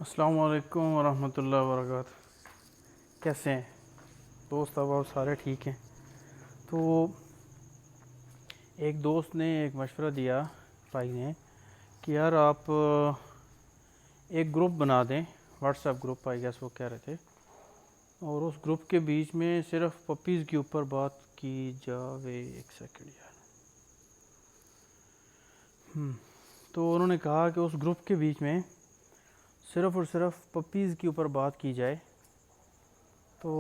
अस्सलाम वालेकुम वरहमतुल्लाहि वबरकातुहू। कैसे हैं दोस्त? अब आप सारे ठीक हैं? तो एक दोस्त ने एक मशवरा दिया भाई ने कि यार आप एक ग्रुप बना दें, व्हाट्सएप ग्रुप आई गेस वो कह रहे थे, और उस ग्रुप के बीच में सिर्फ पपीज़ के ऊपर बात की जावे। एक सेकंड यार। तो उन्होंने कहा कि उस ग्रुप के बीच में सिर्फ़ और सिर्फ पपीज़ के ऊपर बात की जाए। तो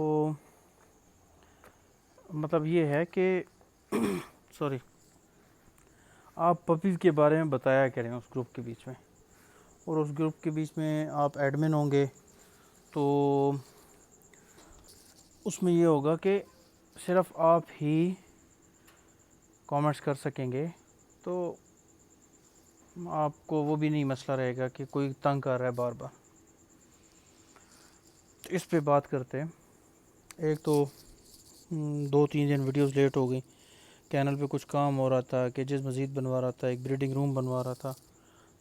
मतलब ये है कि सॉरी, आप पपीज़ के बारे में बताया करें उस ग्रुप के बीच में, और उस ग्रुप के बीच में आप एडमिन होंगे। तो उसमें ये होगा कि सिर्फ आप ही कमेंट्स कर सकेंगे। तो आपको वो भी नहीं मसला रहेगा कि कोई तंग कर रहा है बार बार। तो इस पे बात करते हैं। एक तो 2-3 दिन वीडियोस लेट हो गई। चैनल पे कुछ काम हो रहा था, केजेस मज़ीद बनवा रहा था, एक ब्रीडिंग रूम बनवा रहा था।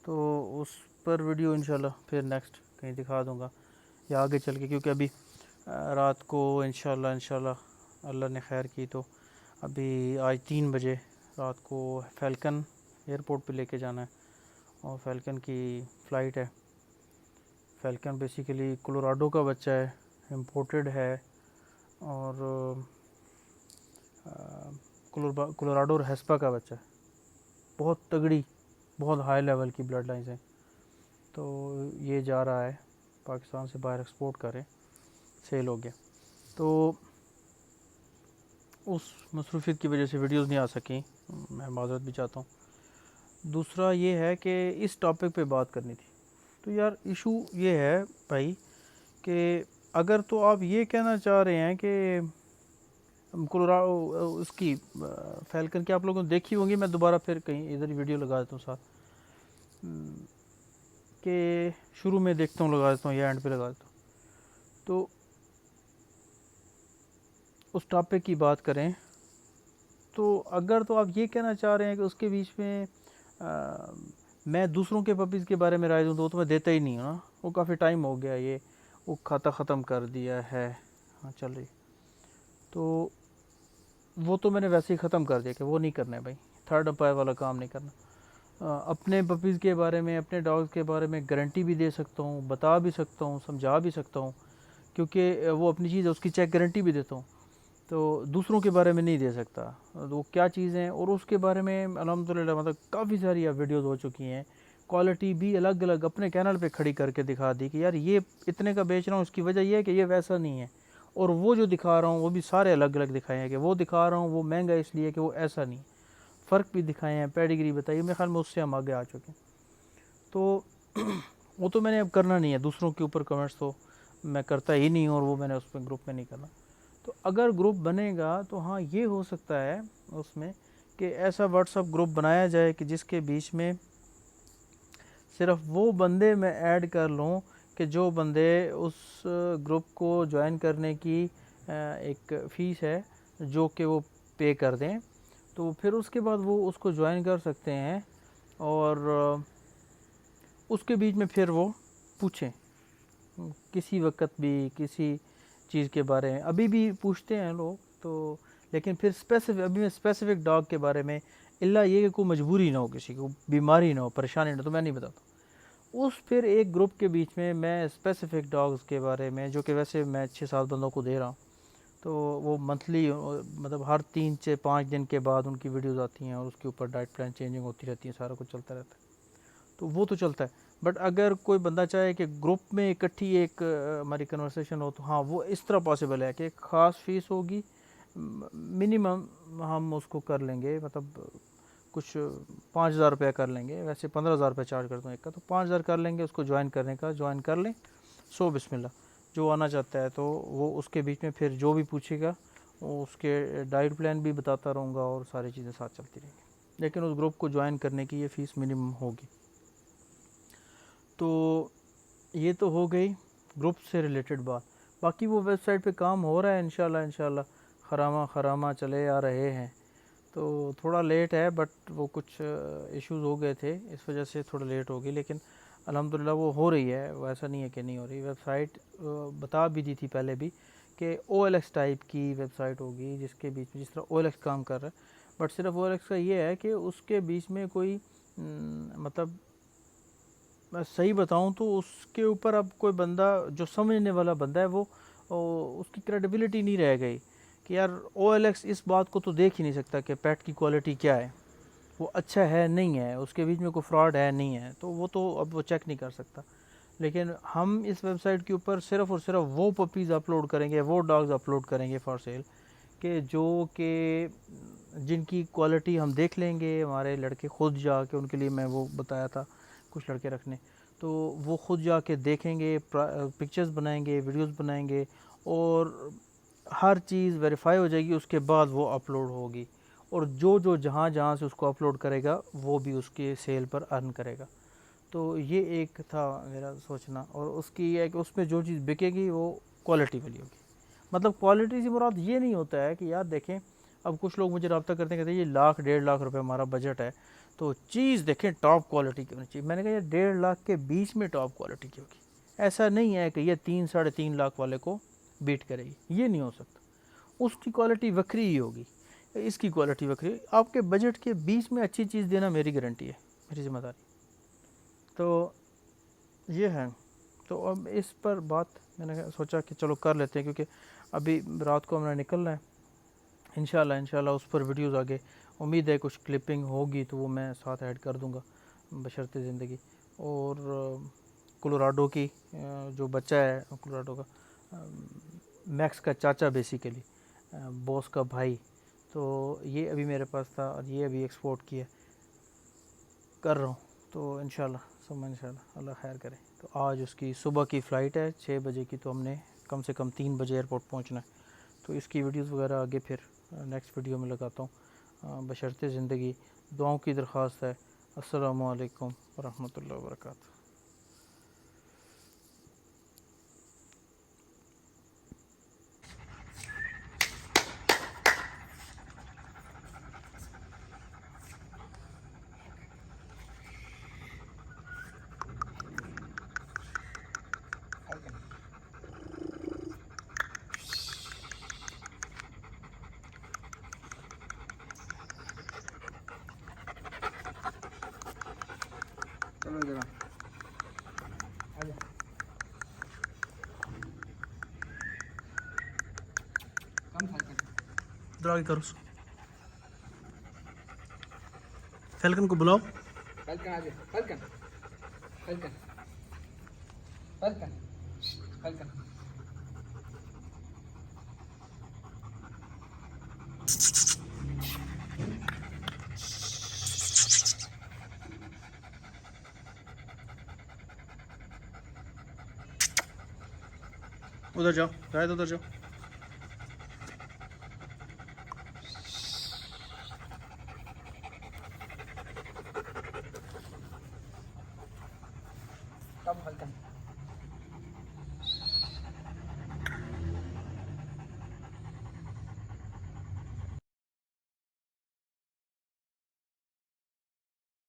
तो उस पर वीडियो इंशाल्लाह फिर नेक्स्ट कहीं दिखा दूंगा या आगे चल के, क्योंकि अभी रात को इंशाल्लाह अल्लाह ने खैर की तो अभी आज 3 बजे रात को फ़ैल्कन एयरपोर्ट पे लेके जाना है, और फ़ैल्कन की फ़्लाइट है। फ़ैल्कन बेसिकली कोलोराडो का बच्चा है, इम्पोर्टेड है, और कोलोराडो और हेस्पा का बच्चा है। बहुत तगड़ी, बहुत हाई लेवल की ब्लड लाइन्स हैं। तो ये जा रहा है पाकिस्तान से बाहर, एक्सपोर्ट करें, सेल हो गया। तो उस मसरूफियत की वजह से वीडियोस नहीं आ सकी, मैं माज़रत भी चाहता हूँ। दूसरा ये है कि इस टॉपिक पे बात करनी थी। तो यार इशू ये है भाई कि अगर तो आप ये कहना चाह रहे हैं कि कोलोराडो उसकी फ़ैल्कन की आप लोगों ने देखी होंगी, मैं दोबारा फिर कहीं इधर ही वीडियो लगा देता हूँ साथ, कि शुरू में देखता हूँ, लगा देता हूँ या एंड पे लगा देता हूँ। तो उस टॉपिक की बात करें तो अगर तो आप ये कहना चाह रहे हैं कि उसके बीच में मैं दूसरों के पपीज़ के बारे में राय दूँ, तो मैं देता ही नहीं हूँ ना। वो काफ़ी टाइम हो गया, ये वो खाता ख़त्म कर दिया है। हाँ चल रही, तो वो तो मैंने वैसे ही ख़त्म कर दिया कि वो नहीं करना है भाई, थर्ड अपायर वाला काम नहीं करना। अपने पपीज़ के बारे में, अपने डॉग्स के बारे में गारंटी भी दे सकता हूँ, बता भी सकता हूँ, समझा भी सकता हूँ, क्योंकि वो अपनी चीज़ है, उसकी चेक गारंटी भी देता हूँ। तो दूसरों के बारे में नहीं दे सकता, तो वो क्या चीज़ है, और उसके बारे में अल्हम्दुलिल्लाह मतलब काफ़ी सारी अब वीडियोज़ हो चुकी हैं। क्वालिटी भी अलग अलग अपने चैनल पे खड़ी करके दिखा दी कि यार ये इतने का बेच रहा हूँ, इसकी वजह ये है कि ये वैसा नहीं है। और वो जो दिखा रहा हूँ वो भी सारे अलग अलग दिखाए हैं कि वो दिखा रहा हूँ वो महंगा इसलिए कि वो ऐसा नहीं। फ़र्क भी दिखाए हैं, पेडिग्री बताइए, मेरे ख्याल में उससे हम आगे आ चुके हैं। तो वो तो मैंने अब करना नहीं है, दूसरों के ऊपर कमेंट्स तो मैं करता ही नहीं हूँ, और वो मैंने उस पर ग्रुप में नहीं करना। तो अगर ग्रुप बनेगा तो हाँ ये हो सकता है उसमें कि ऐसा व्हाट्सअप ग्रुप बनाया जाए कि जिसके बीच में सिर्फ वो बंदे मैं ऐड कर लूँ कि जो बंदे उस ग्रुप को ज्वाइन करने की एक फ़ीस है जो कि वो पे कर दें, तो फिर उसके बाद वो उसको ज्वाइन कर सकते हैं। और उसके बीच में फिर वो पूछें किसी वक्त भी किसी चीज़ के बारे में, अभी भी पूछते हैं लोग तो, लेकिन फिर स्पेसिफिक, अभी मैं स्पेसिफिक डॉग के बारे में, इल्ला ये कि कोई मजबूरी ना हो, किसी को बीमारी ना हो, परेशानी ना हो, तो मैं नहीं बताता। उस फिर एक ग्रुप के बीच में मैं स्पेसिफिक डॉग्स के बारे में, जो कि वैसे मैं 6-7 बंदों को दे रहा हूँ, तो वो मंथली मतलब हर 3 से 5 दिन के बाद उनकी वीडियोज़ आती हैं, और उसके ऊपर डाइट प्लान चेंजिंग होती रहती है, सारा कुछ चलता रहता है। तो वो तो चलता है। बट अगर कोई बंदा चाहे कि ग्रुप में इकट्ठी एक हमारी कन्वर्सेशन हो, तो हाँ वो इस तरह पॉसिबल है कि एक ख़ास फीस होगी, मिनिमम हम उसको कर लेंगे, मतलब कुछ 5,000 रुपया कर लेंगे, वैसे 15,000 रुपया चार्ज करता हूँ एक का, तो 5,000 कर लेंगे उसको ज्वाइन करने का, ज्वाइन कर लें। सो बिस्मिल्लाह, जो आना चाहता है तो वो उसके बीच में फिर जो भी पूछेगा वो उसके डाइट प्लान भी बताता रहूँगा, और सारी चीज़ें साथ चलती रहेंगी। लेकिन उस ग्रुप को ज्वाइन करने की ये फ़ीस मिनिमम होगी। तो ये तो हो गई ग्रुप से रिलेटेड बात। बाकी वो वेबसाइट पे काम हो रहा है इंशाल्लाह खरामा खरामा चले आ रहे हैं। तो थोड़ा लेट है, बट वो कुछ इश्यूज़ हो गए थे, इस वजह से थोड़ा लेट हो गई। लेकिन अल्हम्दुलिल्लाह वो हो रही है, वो ऐसा नहीं है कि नहीं हो रही। वेबसाइट बता भी दी थी पहले भी कि OLX टाइप की वेबसाइट होगी जिसके बीच में जिस तरह OLX काम कर रहा है, बट सिर्फ OLX का ये है कि उसके बीच में कोई मतलब मैं सही बताऊं तो उसके ऊपर अब कोई बंदा जो समझने वाला बंदा है वो उसकी क्रेडिबिलिटी नहीं रह गई कि यार OLX इस बात को तो देख ही नहीं सकता कि पेट की क्वालिटी क्या है, वो अच्छा है नहीं है, उसके बीच में कोई फ्रॉड है नहीं है, तो वो तो अब वो चेक नहीं कर सकता। लेकिन हम इस वेबसाइट के ऊपर सिर्फ और सिर्फ वो पपीज़ अपलोड करेंगे, वो डॉग्स अपलोड करेंगे फॉर सेल कि जो कि जिनकी क्वालिटी हम देख लेंगे, हमारे लड़के खुद जाके, उनके लिए मैं वो बताया था कुछ लड़के रखने, तो वो खुद जाके देखेंगे, पिक्चर्स बनाएंगे, वीडियोस बनाएंगे और हर चीज़ वेरीफाई हो जाएगी, उसके बाद वो अपलोड होगी। और जो जो जहाँ जहाँ से उसको अपलोड करेगा वो भी उसके सेल पर अर्न करेगा। तो ये एक था मेरा सोचना, और उसकी है कि उसमें जो चीज़ बिकेगी वो क्वालिटी वाली होगी। मतलब क्वालिटी से मुराद ये नहीं होता है कि यार देखें, अब कुछ लोग मुझे रब्ता करते हैं, कहते हैं ये 1 लाख 1.5 लाख रुपए हमारा बजट है, तो चीज़ देखें टॉप क्वालिटी की होनी चाहिए। मैंने कहा ये 1.5 लाख के बीच में टॉप क्वालिटी की होगी, ऐसा नहीं है कि ये 3 साढ़े 3 लाख वाले को बीट करेगी, ये नहीं हो सकता। उसकी क्वालिटी वक्री ही होगी, इसकी क्वालिटी वक्री। आपके बजट के बीच में अच्छी चीज़ देना मेरी गारंटी है, मेरी जिम्मेदारी। तो ये है। तो अब इस पर बात मैंने सोचा कि चलो कर लेते हैं, क्योंकि अभी रात को हमने निकलना है इंशाल्लाह उस पर वीडियोस आगे उम्मीद है कुछ क्लिपिंग होगी तो वो मैं साथ ऐड कर दूंगा बशर्ते ज़िंदगी। और कोलोराडो की जो बच्चा है कोलोराडो का, मैक्स का चाचा बेसिकली, बॉस का भाई, तो ये अभी मेरे पास था और ये अभी एक्सपोर्ट किया कर रहा हूँ। तो इंशाल्लाह अल्लाह खैर करे। तो आज उसकी सुबह की फ़्लाइट है 6 बजे की, तो हमने कम से कम 3 बजे एयरपोर्ट पहुँचना है। तो इसकी वीडियोस वगैरह आगे फिर नेक्स्ट वीडियो में लगाता हूँ। बशर्ते ज़िंदगी दुआओं की दरख्वास्त है। अस्सलामु अलैकुम वरहमतुल्लाहि वबरकातुहू। चलो जरा आजा। कम फैल्कन इधर आगे करो, फैल्कन को बुलाओ। फैल्कन आजा। फैल्कन फैल्कन फैल्कन फैल्कन उधर जाओ, शायद उधर जाओ। कम फैल्कन